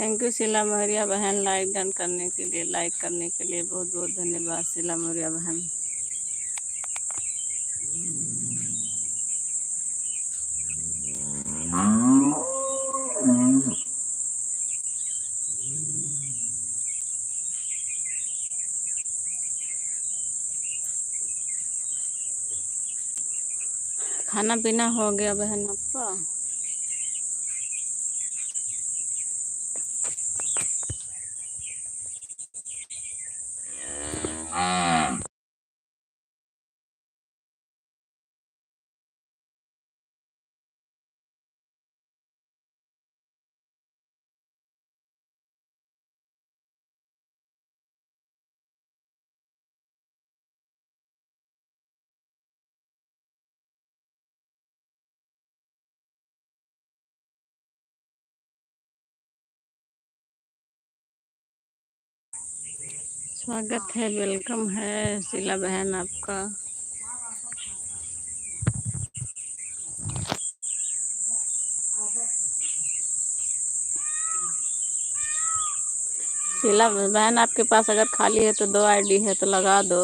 Thank you Sheila Maurya बहन, like done करने के लिए, लाइक करने के लिए बहुत बहुत धन्यवाद शीला मौर्या बहन। खाना पीना हो गया बहन आपका? स्वागत है, वेलकम है शीला बहन आपका। शीला बहन आपके पास अगर खाली है तो 2 आईडी है तो लगा दो।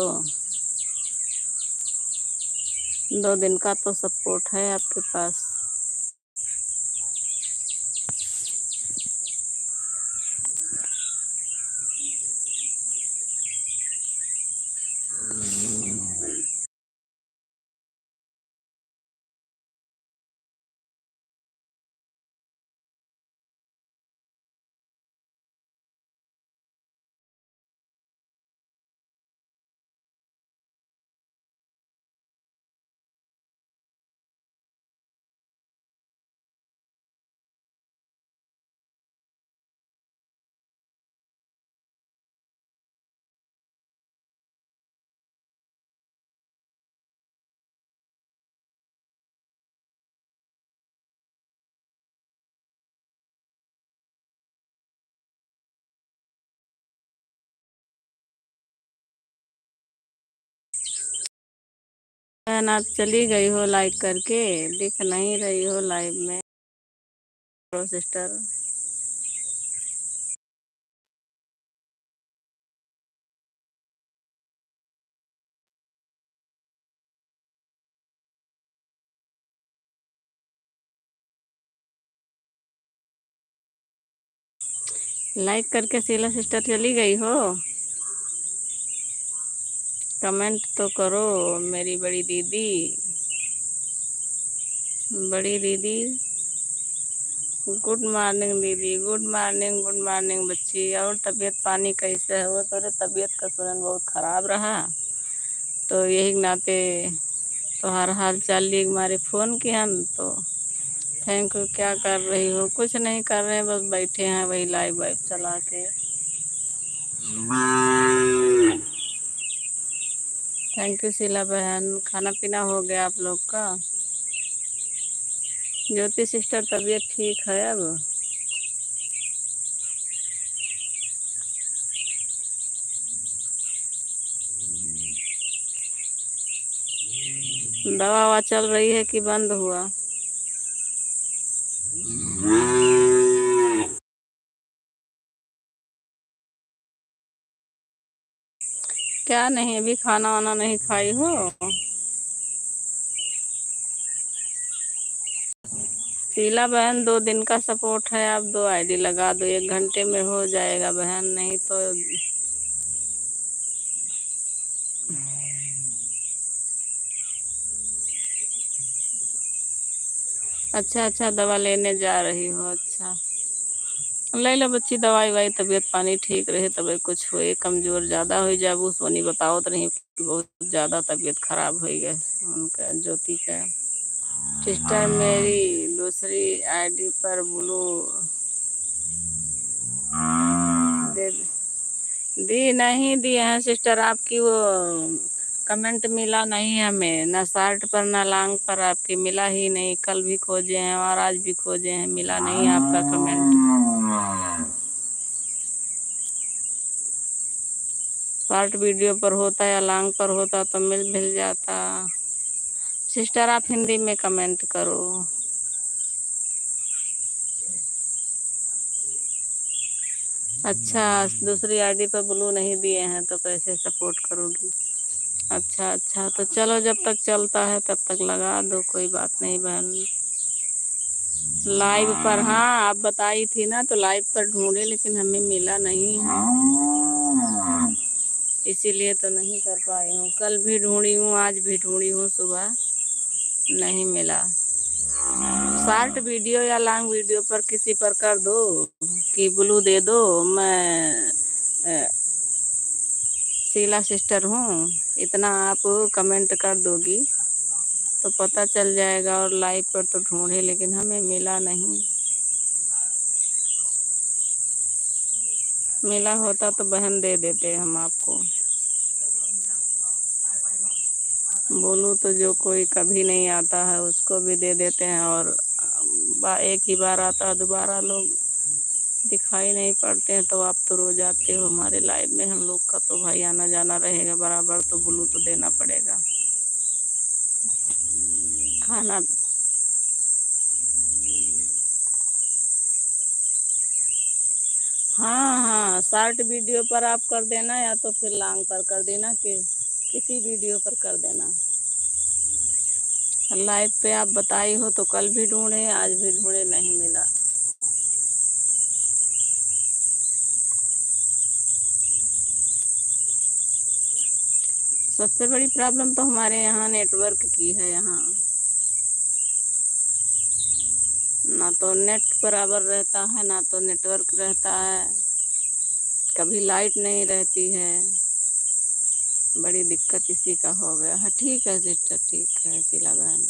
2 दिन का तो सपोर्ट है आपके पास। बहन आप चली गई हो लाइक करके, दिख नहीं रही हो लाइव में सिस्टर। लाइक करके शीला सिस्टर चली गई हो? कमेंट तो करो मेरी बड़ी दीदी। बड़ी दीदी गुड मॉर्निंग दीदी, गुड मॉर्निंग, गुड मॉर्निंग बच्ची। और तबीयत पानी कैसे है? वो तो तबीयत का सुनन बहुत ख़राब रहा, तो यही नाते तो हर हाल चाल लिए हमारे फ़ोन किए हम तो। Thank you. क्या कर रही हो? कुछ नहीं कर रहे हैं, बस बैठे हैं वही लाइव वाइव चला के। थैंक यू शीला बहन। खाना पीना हो गया आप लोग का? ज्योति सिस्टर तबीयत ठीक है अब? दवा ववा चल रही है कि बंद हुआ? क्या नहीं, अभी खाना वाना नहीं खाई हो? शीला बहन 2 दिन का सपोर्ट है, आप 2 आईडी लगा दो, 1 घंटे में हो जाएगा बहन, नहीं तो। अच्छा अच्छा, दवा लेने जा रही हो? अच्छा, ले लो बच्ची दवाई वाई, तबीयत पानी ठीक रहे तब कुछ हुए। कमज़ोर ज़्यादा हो जाबू सोनी बताओ तो नहीं कि बहुत ज़्यादा तबीयत खराब हो गए उनका ज्योति का। सिस्टर मेरी दूसरी आईडी पर ब्लू दे दी नहीं दिए हैं सिस्टर, आपकी वो कमेंट मिला नहीं हमें, ना शर्ट पर ना लॉन्ग पर आपकी मिला ही नहीं। कल भी खोजे हैं और आज भी खोजे हैं, मिला नहीं आपका कमेंट। शॉर्ट वीडियो पर होता या लॉन्ग पर होता तो मिल जाता। सिस्टर आप हिंदी में कमेंट करो। अच्छा, दूसरी आईडी पर ब्लू नहीं दिए हैं तो कैसे सपोर्ट करोगी? अच्छा अच्छा, तो चलो जब तक चलता है तब तक लगा दो, कोई बात नहीं बहन। लाइव पर, हाँ आप बताई थी ना, तो लाइव पर ढूंढे लेकिन हमें मिला नहीं है, इसीलिए तो नहीं कर पाई हूँ। कल भी ढूंढी हूँ, आज भी ढूंढी हूँ, सुबह नहीं मिला। शॉर्ट वीडियो या लॉन्ग वीडियो पर किसी पर कर दो कि ब्लू दे दो, मैं शीला सिस्टर हूँ, इतना आप कमेंट कर दोगी तो पता चल जाएगा। और लाइव पर तो ढूंढे लेकिन हमें मिला नहीं। मिला होता तो बहन दे देते हम आपको। बोलूँ तो जो कोई कभी नहीं आता है उसको भी दे देते हैं, और एक ही बार आता है, दोबारा लोग दिखाई नहीं पड़ते हैं। तो आप तो रोज आते हो हमारे लाइव में, हम लोग का तो भाई आना जाना रहेगा बराबर, तो ब्लू तो देना पड़ेगा। खाना, हाँ हाँ, शॉर्ट वीडियो पर आप कर देना या तो फिर लॉन्ग पर कर देना, कि किसी वीडियो पर कर देना। लाइव पे आप बताई हो तो कल भी ढूंढे, आज भी ढूंढे, नहीं मिला। सबसे बड़ी प्रॉब्लम तो हमारे यहाँ नेटवर्क की है। यहाँ ना तो नेट बराबर रहता है, ना तो नेटवर्क रहता है, कभी लाइट नहीं रहती है, बड़ी दिक्कत इसी का हो गया है। ठीक है सिस्टर, ठीक है शीला बहन।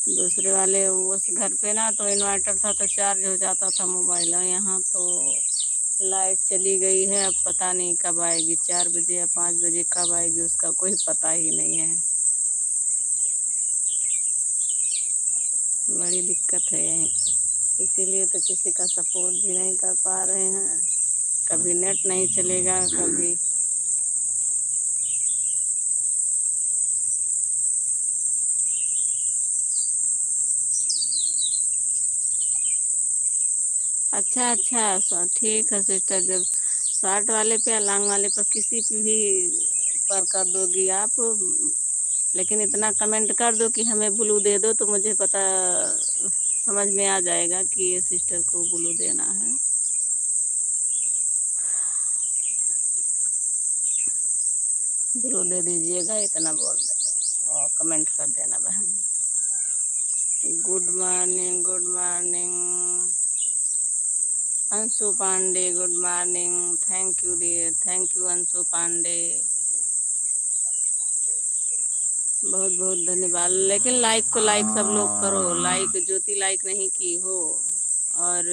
दूसरे वाले उस घर पे ना तो इन्वर्टर था तो चार्ज हो जाता था मोबाइल, और यहाँ तो लाइट चली गई है, अब पता नहीं कब आएगी, 4 बजे या 5 बजे कब आएगी उसका कोई पता ही नहीं है। बड़ी दिक्कत है यहीं, इसीलिए तो किसी का सपोर्ट भी नहीं कर पा रहे हैं। कभी नेट नहीं चलेगा, कभी अच्छा अच्छा, ठीक है सिस्टर। जब शॉर्ट वाले पे या लॉन्ग वाले पर किसी पे भी पर कर दोगी आप, लेकिन इतना कमेंट कर दो कि हमें ब्लू दे दो, तो मुझे पता समझ में आ जाएगा कि ये सिस्टर को ब्लू देना है। ब्लू दे दीजिएगा, इतना बोल दे और कमेंट कर देना बहन। Good morning, good morning Anshu Pande, good morning. Thank you dear, thank you Anshu Pande, बहुत बहुत धन्यवाद। लेकिन लाइक को लाइक सब लोग करो, लाइक ज्योति लाइक नहीं की हो। और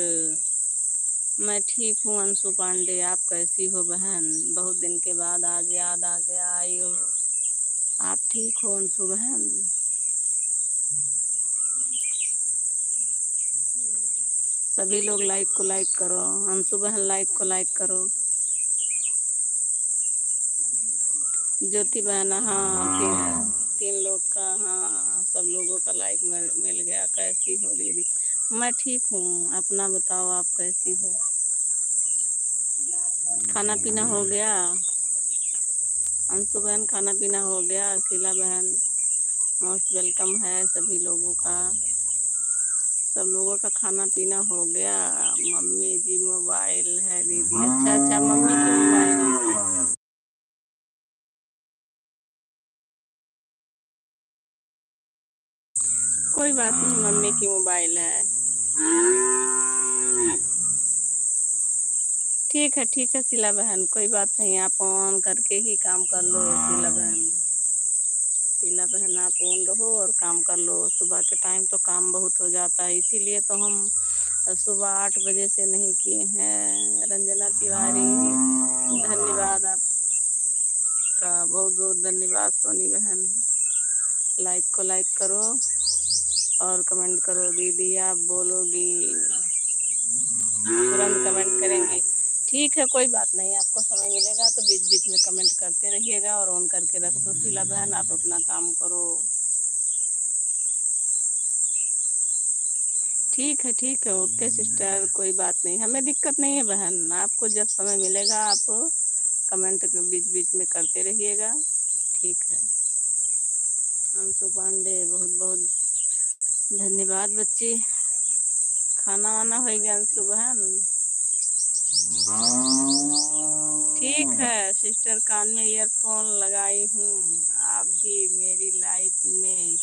मैं ठीक हूँ अंशु पांडे, आप कैसी हो बहन? बहुत दिन के बाद आज याद आ गया, आई हो। आप ठीक हो अंशु बहन? सभी लोग लाइक को लाइक करो, अंशु बहन लाइक को लाइक करो। ज्योति बहन, हाँ तीन लोग का, हाँ सब लोगों का लाइक मिल गया। कैसी हो दीदी? मैं ठीक हूँ, अपना बताओ आप कैसी हो? खाना पीना हो गया? अंशु बहन खाना पीना हो गया? शीला बहन मोस्ट वेलकम है सभी लोगों का, सब लोगों का खाना पीना हो गया। मम्मी जी मोबाइल है दीदी, अच्छा अच्छा, मम्मी की मोबाइल, कोई बात नहीं, मम्मी की मोबाइल है। ठीक है शीला बहन, कोई बात नहीं, आप ऑन करके ही काम कर लो शीला बहन। शीला बहन आप ऑन रहो और काम कर लो। सुबह के टाइम तो काम बहुत हो जाता है, इसीलिए तो हम सुबह 8 बजे से नहीं किए हैं। रंजना तिवारी, धन्यवाद आपका, बहुत बहुत धन्यवाद सोनी बहन। लाइक को लाइक करो और कमेंट करो। दीदी आप बोलोगी, तुरंत कमेंट करेंगे। ठीक है कोई बात नहीं, आपको समय मिलेगा तो बीच बीच में कमेंट करते रहिएगा, और ऑन करके रख दो शीला बहन, आप अपना काम करो। ठीक है, ओके सिस्टर, कोई बात नहीं, हमें दिक्कत नहीं है बहन। आपको जब समय मिलेगा आप कमेंट बीच बीच में करते रहिएगा, ठीक है। अंशु पांडे, बहुत बहुत धन्यवाद बच्ची। खाना वाना हो गया अंशु बहन? ठीक है सिस्टर, कान में ईयरफोन लगाई हूँ। आप भी मेरी लाइफ में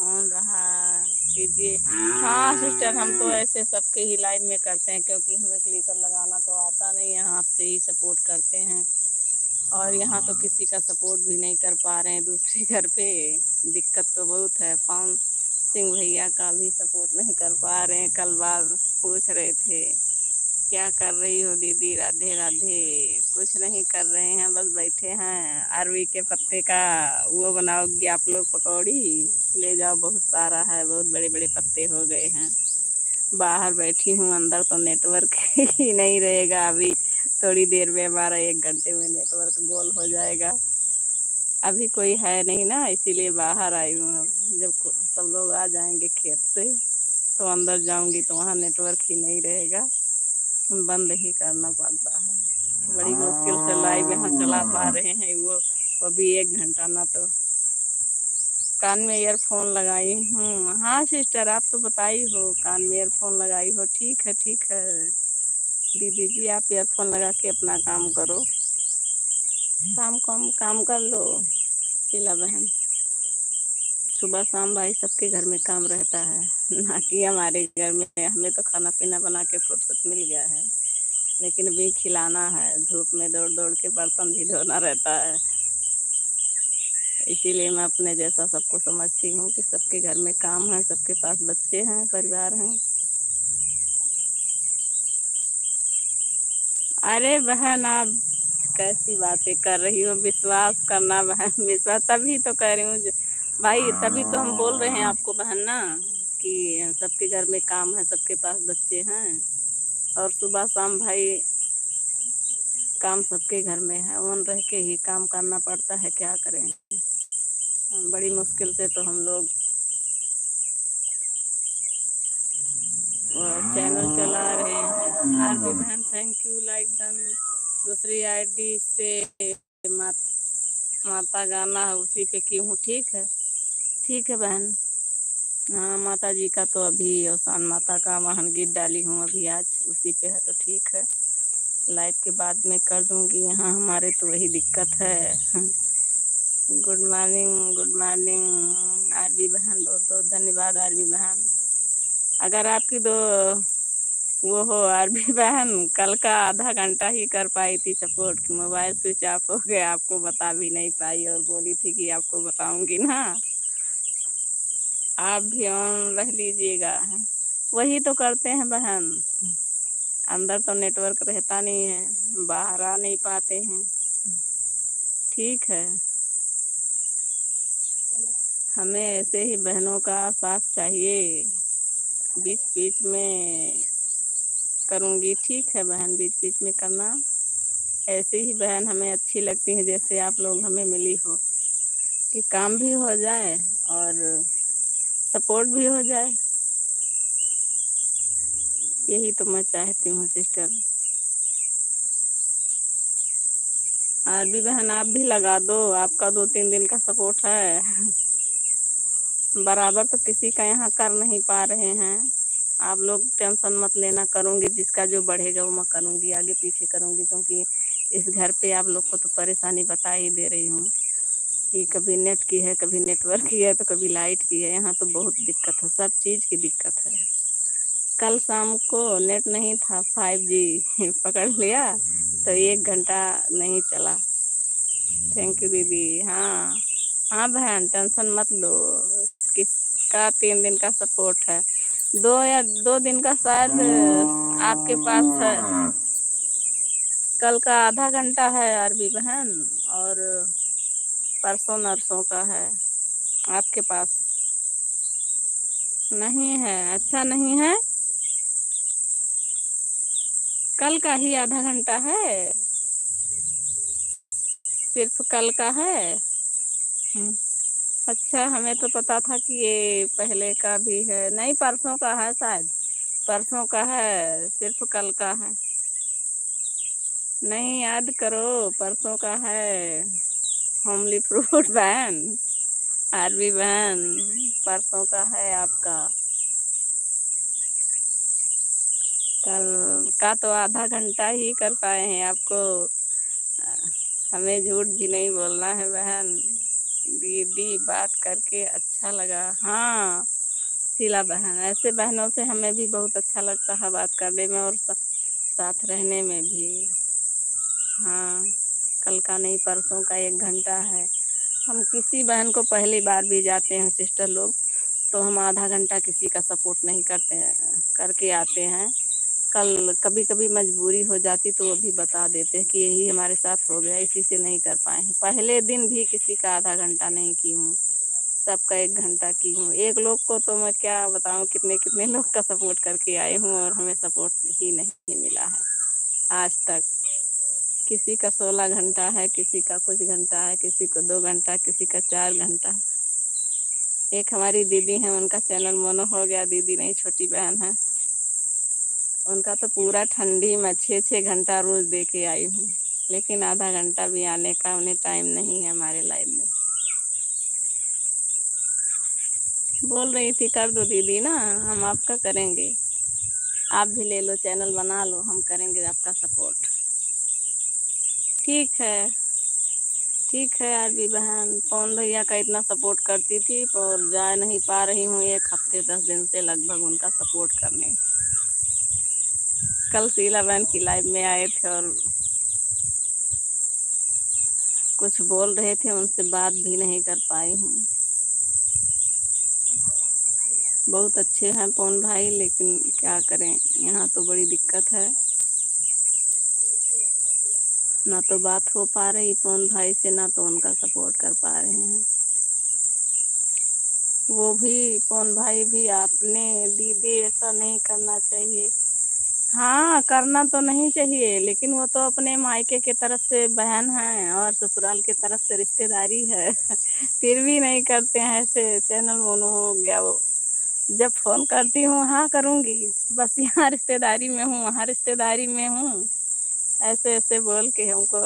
ऑन रहा कीजिए। हाँ सिस्टर, हम तो ऐसे सबके ही लाइव में करते हैं, क्योंकि हमें क्लिकर लगाना तो आता नहीं है, हाथ से ही सपोर्ट करते हैं। और यहाँ तो किसी का सपोर्ट भी नहीं कर पा रहे हैं दूसरे घर पे, दिक्कत तो बहुत है। पवन सिंह भैया का भी सपोर्ट नहीं कर पा रहे हैं। कल बार पूछ रहे थे क्या कर रही हो दीदी, राधे राधे। कुछ नहीं कर रहे हैं, बस बैठे हैं। अरवी के पत्ते का वो बनाओगी आप लोग पकौड़ी? ले जाओ, बहुत सारा है, बहुत बड़े बड़े पत्ते हो गए हैं। बाहर बैठी हूँ, अंदर तो नेटवर्क ही नहीं रहेगा। अभी थोड़ी देर में, हमारा 1 घंटे में नेटवर्क गोल हो जाएगा। अभी कोई है नहीं ना, इसीलिए बाहर आई हूँ। अब जब सब लोग आ जाएंगे खेत से तो अंदर जाऊंगी तो वहाँ नेटवर्क ही नहीं रहेगा, बंद ही करना पड़ता है। बड़ी मुश्किल से लाइव यहाँ चला पा रहे हैं, वो भी 1 घंटा ना। तो कान में ईयरफोन लगाई हूँ। हाँ सिस्टर, आप तो बताई हो कान में ईयरफोन लगाई हो। ठीक है ठीक है दीदी जी, आप ईयरफोन लगा के अपना काम करो, काम कर लो शीला बहन। सुबह शाम भाई सबके घर में काम रहता है, ना कि हमारे घर में। हमें तो खाना पीना बना के फुर्सत मिल गया है, लेकिन अभी खिलाना है। धूप में दौड़ दौड़ के बर्तन भी धोना रहता है, इसीलिए मैं अपने जैसा सबको समझती हूँ कि सबके घर में काम है, सबके पास बच्चे हैं, परिवार हैं। अरे बहन, आप कैसी बातें कर रही हो? विश्वास करना बहन, विश्वास तभी तो कह रही हूँ भाई, तभी तो हम बोल रहे हैं आपको बहन ना, कि सबके घर में काम है, सबके पास बच्चे हैं। और सुबह शाम भाई काम सबके घर में है, ऑन रह के ही काम करना पड़ता है, क्या करें। बड़ी मुश्किल से तो हम लोग चैनल चला रहे हैं। आरती बहन थैंक यू, लाइक डन। दूसरी आईडी से माता गाना है, उसी पे की हूँ। ठीक है बहन। हाँ माता जी का तो अभी अवसान माता का वाहन गीत डाली हूँ अभी, आज उसी पे है, तो ठीक है लाइव के बाद में कर दूंगी। यहाँ हमारे तो वही दिक्कत है। गुड मॉर्निंग आरबी बहन, बहुत बहुत धन्यवाद आरबी बहन। अगर आपकी दो वो हो आरबी बहन, कल का आधा घंटा ही कर पाई थी सपोर्ट, कि मोबाइल स्विच ऑफ हो गया, आपको बता भी नहीं पाई, और बोली थी कि आपको बताऊंगी ना। आप भी ऑन रह लीजिएगा। वही तो करते हैं बहन, अंदर तो नेटवर्क रहता नहीं है, बाहर आ नहीं पाते हैं। ठीक है, हमें ऐसे ही बहनों का साथ चाहिए। बीच बीच में करूँगी, ठीक है बहन, बीच बीच में करना। ऐसे ही बहन हमें अच्छी लगती है, जैसे आप लोग हमें मिली हो, कि काम भी हो जाए और सपोर्ट भी हो जाए। यही तो मैं चाहती हूँ सिस्टर। आरबी बहन आप भी लगा दो, आपका 2-3 दिन का सपोर्ट है। बराबर तो किसी का यहाँ कर नहीं पा रहे हैं। आप लोग टेंशन मत लेना, करूँगी, जिसका जो बढ़ेगा वो मैं करूँगी, आगे पीछे करूँगी। क्योंकि इस घर पे आप लोग को तो परेशानी बता ही दे रही हूँ, कि कभी नेट की है, कभी नेटवर्क की है, तो कभी लाइट की है। यहाँ तो बहुत दिक्कत है, सब चीज़ की दिक्कत है। कल शाम को नेट नहीं था, 5G पकड़ लिया तो 1 घंटा नहीं चला। थैंक यू दीदी। हाँ हाँ बहन, टेंशन मत लो, किसका 3 दिन का सपोर्ट है, 2 या 2 दिन का शायद आपके पास है। कल का आधा घंटा है आरबी बहन, और परसों नरसों का है आपके पास। नहीं है? अच्छा नहीं है, कल का ही आधा घंटा है, सिर्फ कल का है। हम्म, अच्छा, हमें तो पता था कि ये पहले का भी है। नहीं, परसों का है शायद, परसों का है, सिर्फ कल का है। नहीं याद करो, परसों का है। होमली फ्रूट बहन, आरबी बहन, परसों का है आपका। कल का तो आधा घंटा ही कर पाए हैं आपको। हमें झूठ भी नहीं बोलना है बहन। दीदी बात करके अच्छा लगा। हाँ शीला बहन, ऐसे बहनों से हमें भी बहुत अच्छा लगता है बात करने में और साथ रहने में भी। हाँ कल का नहीं, परसों का 1 घंटा है। हम किसी बहन को पहली बार भी जाते हैं सिस्टर लोग, तो हम आधा घंटा किसी का सपोर्ट नहीं करते हैं, करके आते हैं। कल कभी कभी मजबूरी हो जाती तो वो भी बता देते हैं कि यही हमारे साथ हो गया, इसी से नहीं कर पाए हैं। पहले दिन भी किसी का आधा घंटा नहीं की हूँ, सबका 1 घंटा की हूँ। एक लोग को तो मैं क्या बताऊँ, कितने कितने लोग का सपोर्ट करके आई हूँ और हमें सपोर्ट ही नहीं मिला है आज तक। किसी का 16 घंटा है, किसी का कुछ घंटा है, किसी को 2 घंटा, किसी का 4 घंटा। एक हमारी दीदी है, उनका चैनल मोनो हो गया। दीदी नहीं, छोटी बहन है, उनका तो पूरा ठंडी में 6-6 घंटा रोज दे के आई हूँ, लेकिन आधा घंटा भी आने का उन्हें टाइम नहीं है हमारे लाइफ में। बोल रही थी कर दो दीदी ना, हम आपका करेंगे। आप भी ले लो, चैनल बना लो, हम करेंगे आपका सपोर्ट। ठीक है, ठीक है आरबी बहन। पवन भैया का इतना सपोर्ट करती थी और जा नहीं पा रही हूँ 1 हफ्ते 10 दिन से लगभग उनका सपोर्ट करने। कल शीला बहन की लाइव में आए थे और कुछ बोल रहे थे, उनसे बात भी नहीं कर पाई हूँ। बहुत अच्छे हैं पवन भाई, लेकिन क्या करें, यहाँ तो बड़ी दिक्कत है। ना तो बात हो पा रही पवन भाई से, ना तो उनका सपोर्ट कर पा रहे हैं। वो भी पवन भाई भी, आपने दीदी ऐसा नहीं करना चाहिए। हाँ करना तो नहीं चाहिए, लेकिन वो तो अपने मायके के तरफ से बहन है और ससुराल के तरफ से रिश्तेदारी है। फिर भी नहीं करते हैं ऐसे। चैनल मोनो हो गया वो। जब फोन करती हूँ हाँ करूँगी, बस यहाँ रिश्तेदारी में हूँ, वहाँ रिश्तेदारी में हूँ, ऐसे ऐसे बोल के हमको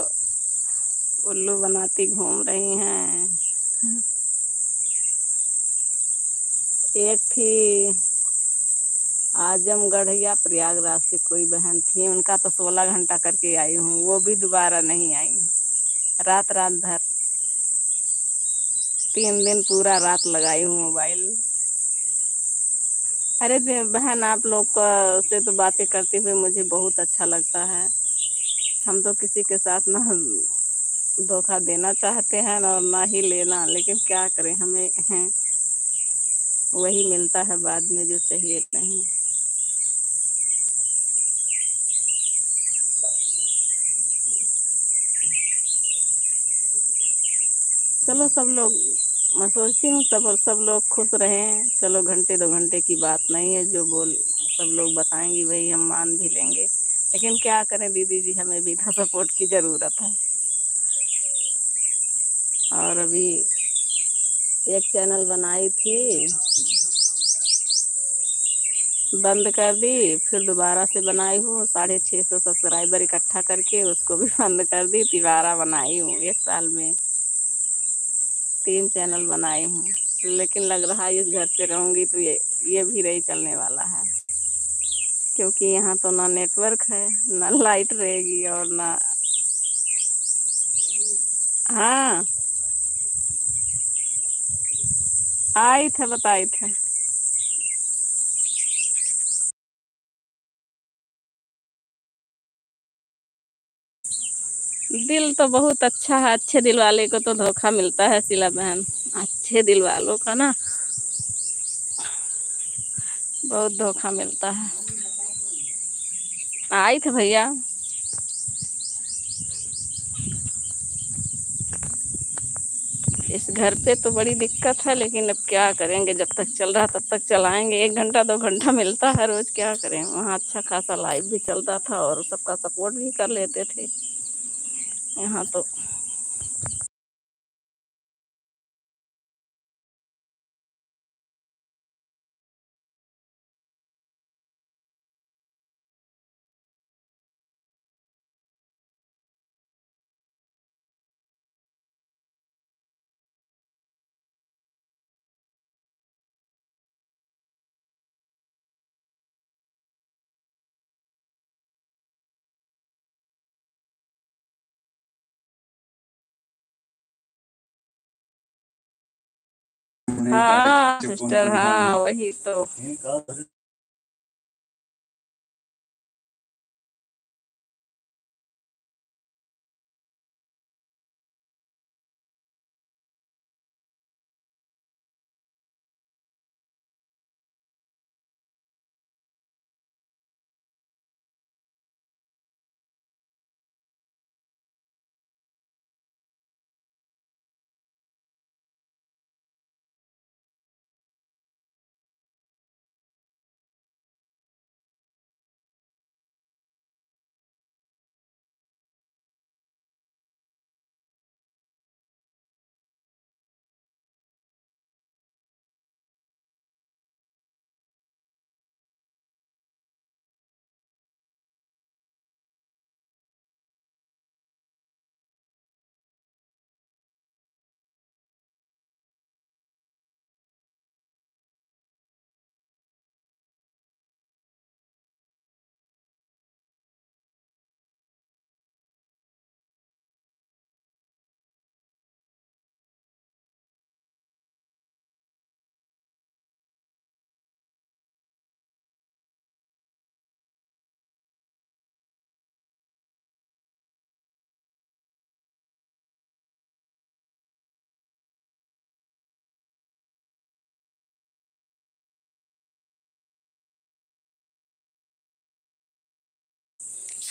उल्लू बनाती घूम रही हैं। एक थी आजमगढ़ या प्रयागराज से कोई बहन थी, उनका तो 16 घंटा करके आई हूँ, वो भी दोबारा नहीं आई। रात रात भर 3 दिन पूरा रात लगाई हूँ मोबाइल। अरे बहन, आप लोग का से तो बातें करते हुए मुझे बहुत अच्छा लगता है। हम तो किसी के साथ ना धोखा देना चाहते हैं और ना ही लेना, लेकिन क्या करें, हमें हैं वही मिलता है बाद में जो चाहिए नहीं। चलो सब लोग, मैं सोचती हूँ सब लोग खुश रहें। चलो घंटे 2 घंटे की बात नहीं है, जो बोल सब लोग बताएंगी वही हम मान भी लेंगे। लेकिन क्या करें दीदी जी, हमें भी तो सपोर्ट की ज़रूरत है। और अभी एक चैनल बनाई थी, बंद कर दी, फिर दोबारा से बनाई हूँ। 650 सब्सक्राइबर इकट्ठा करके उसको भी बंद कर दी, दोबारा बनाई हूँ 1 साल में। 3 चैनल बनाई हूँ, लेकिन लग रहा है इस घर से रहूँगी तो ये भी नहीं चलने वाला है, क्योंकि यहाँ तो ना नेटवर्क है, ना लाइट रहेगी और ना। हाँ आई थे, बताई थे। दिल तो बहुत अच्छा है, अच्छे दिल वाले को तो धोखा मिलता है शीला बहन। अच्छे दिल वालों का ना बहुत धोखा मिलता है। आई थे भैया। इस घर पे तो बड़ी दिक्कत है, लेकिन अब क्या करेंगे, जब तक चल रहा तब तक चलाएंगे। 1 घंटा 2 घंटा मिलता है रोज, क्या करें। वहाँ अच्छा खासा लाइव भी चलता था और सबका सपोर्ट भी कर लेते थे। यहाँ तो हाँ सिस्टर, हाँ वही तो।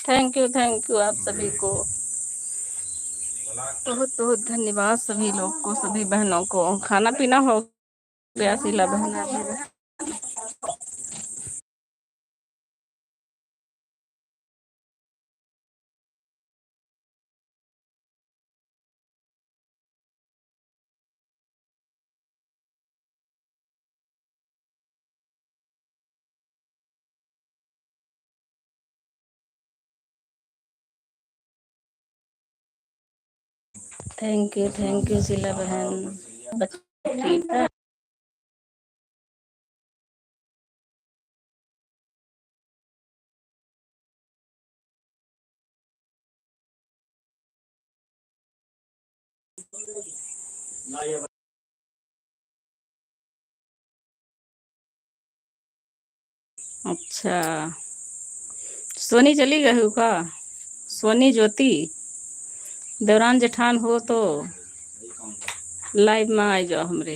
थैंक यू आप सभी को, बहुत बहुत धन्यवाद सभी लोग को, सभी बहनों को। खाना पीना हो गया शीला बहन अभी? थैंक यू शीला बहन। बच्चे ठीक है? अच्छा, सोनी चली गई हो का? सोनी ज्योति, देवरान जेठान हो तो लाइव में आ जाओ, हमरे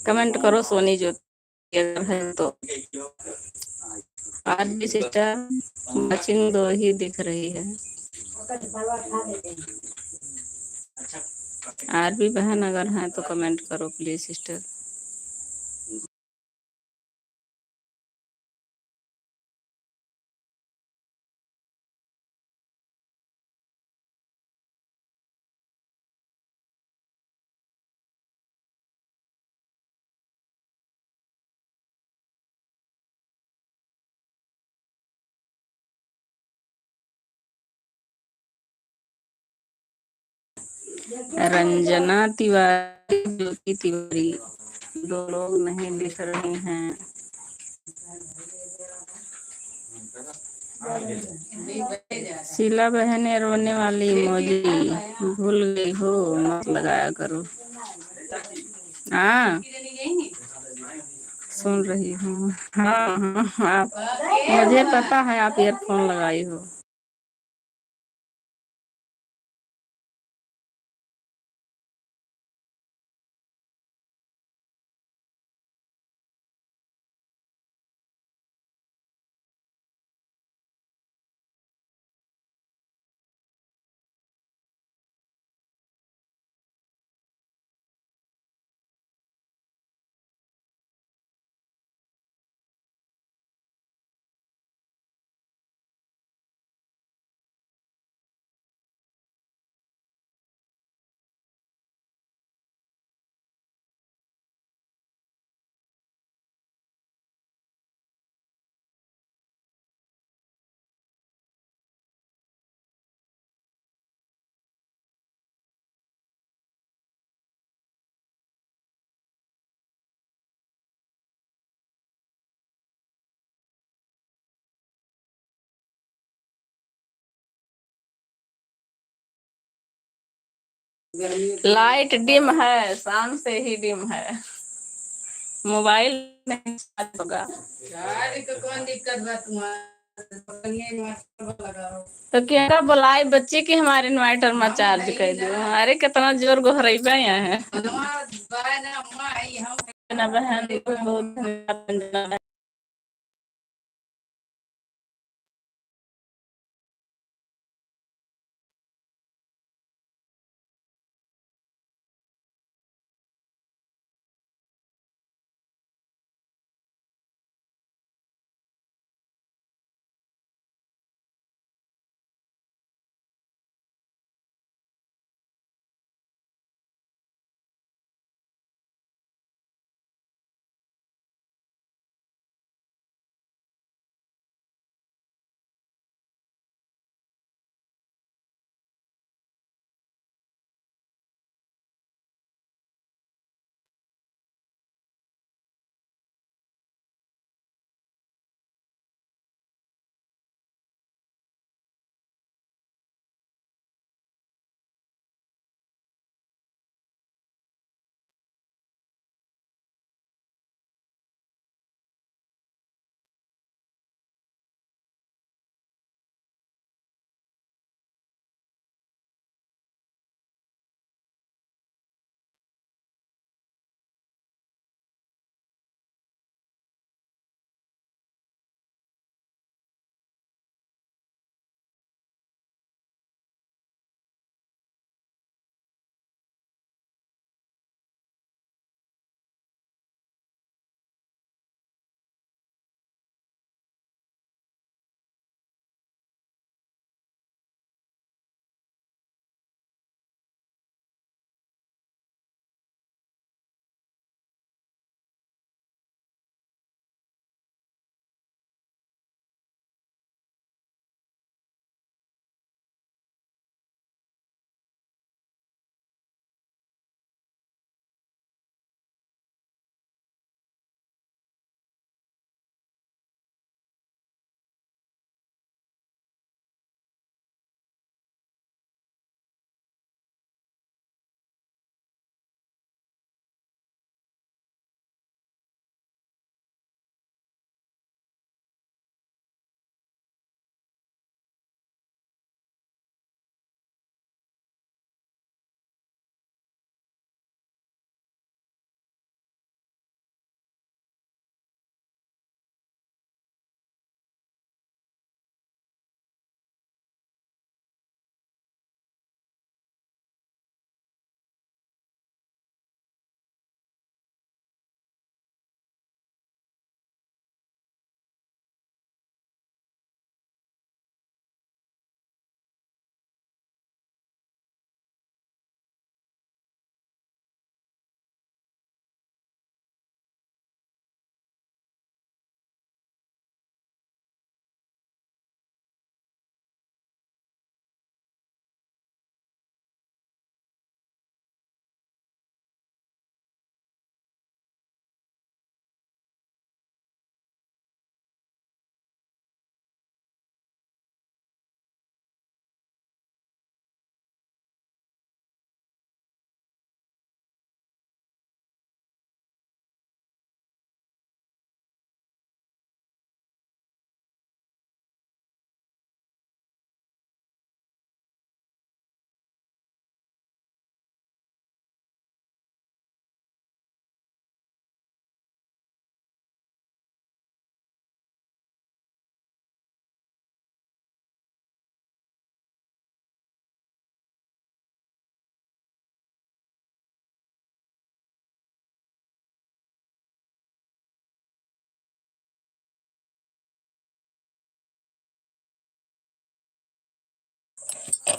कमेंट करो सोनी ज्योति अगर है तो। आज भी सिस्टर मैचिंग दो ही दिख रही है। आज भी बहन अगर हैं तो कमेंट करो प्लीज सिस्टर। रंजना तिवारी, ज्योति तिवारी, दो लोग नहीं दिख रही हैं। शीला बहने रोने वाली इमोजी भूल गई हो, मत लगाया करो। हाँ सुन रही हूँ। हाँ हाँ, आप, मुझे पता है आप ईयरफोन लगाई हो। लाइट डिम है, शाम से ही डिम है। मोबाइल नहीं चार्ज होगा। गाड़ी को कौन दिक्कत बा तुम्हारा? तो क्या बोलाई बच्ची की हमारे इन्वर्टर में चार्ज कर दो। अरे कितना जोर गोहरेबा यहाँ है। ना बहन बहुत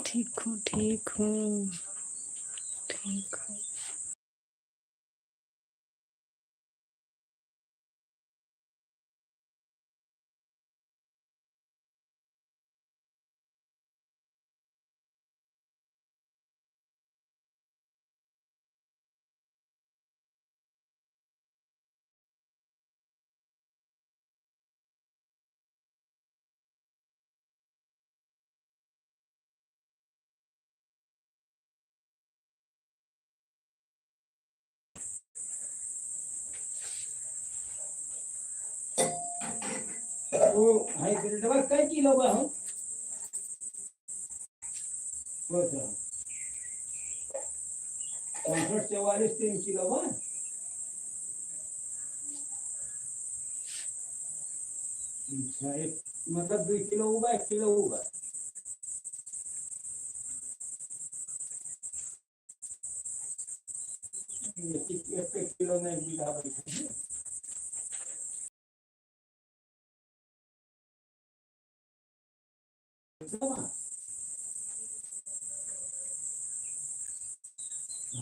ठीक हूँ, ठीक हूँ, ठीक हूँ। वो हाइब्रिड कई किलो बा हो बस 65 44 3 किलो बा अच्छा एक मतलब 2 किलो होगा 1 किलो होगा एक किलो में 1 बीघा बैठे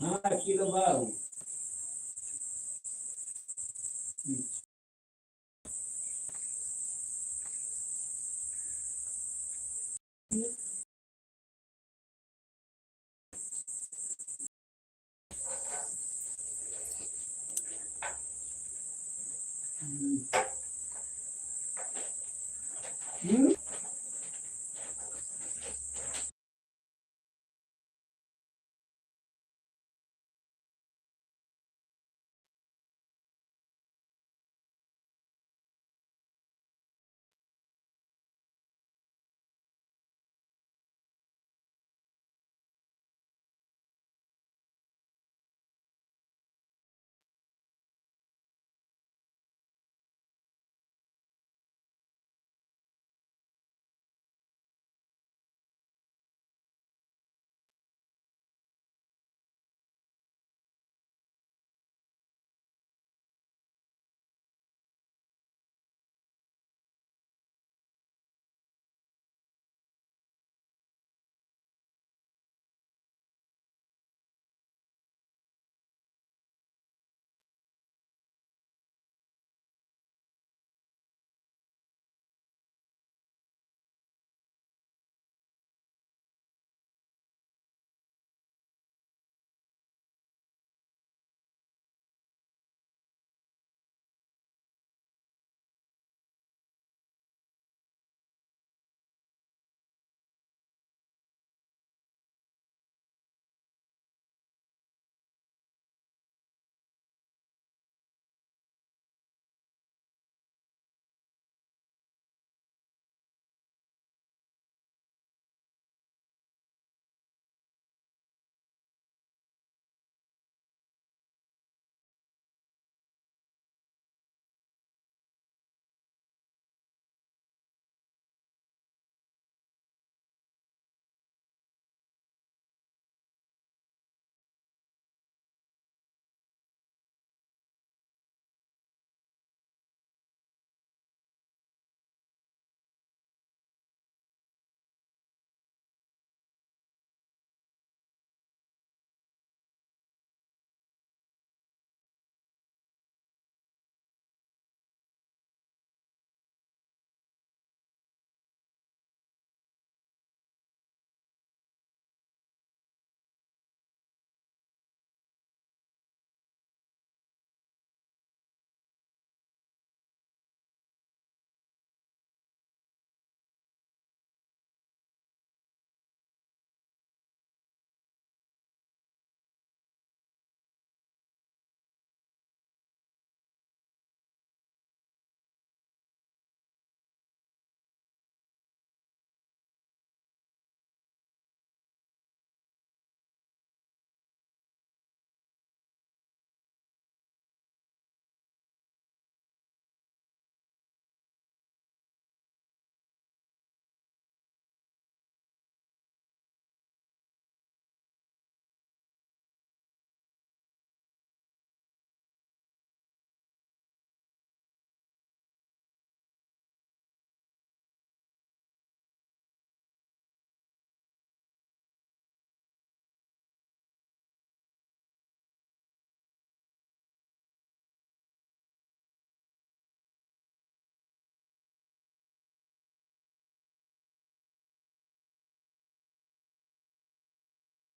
हाँ 1 किलो बा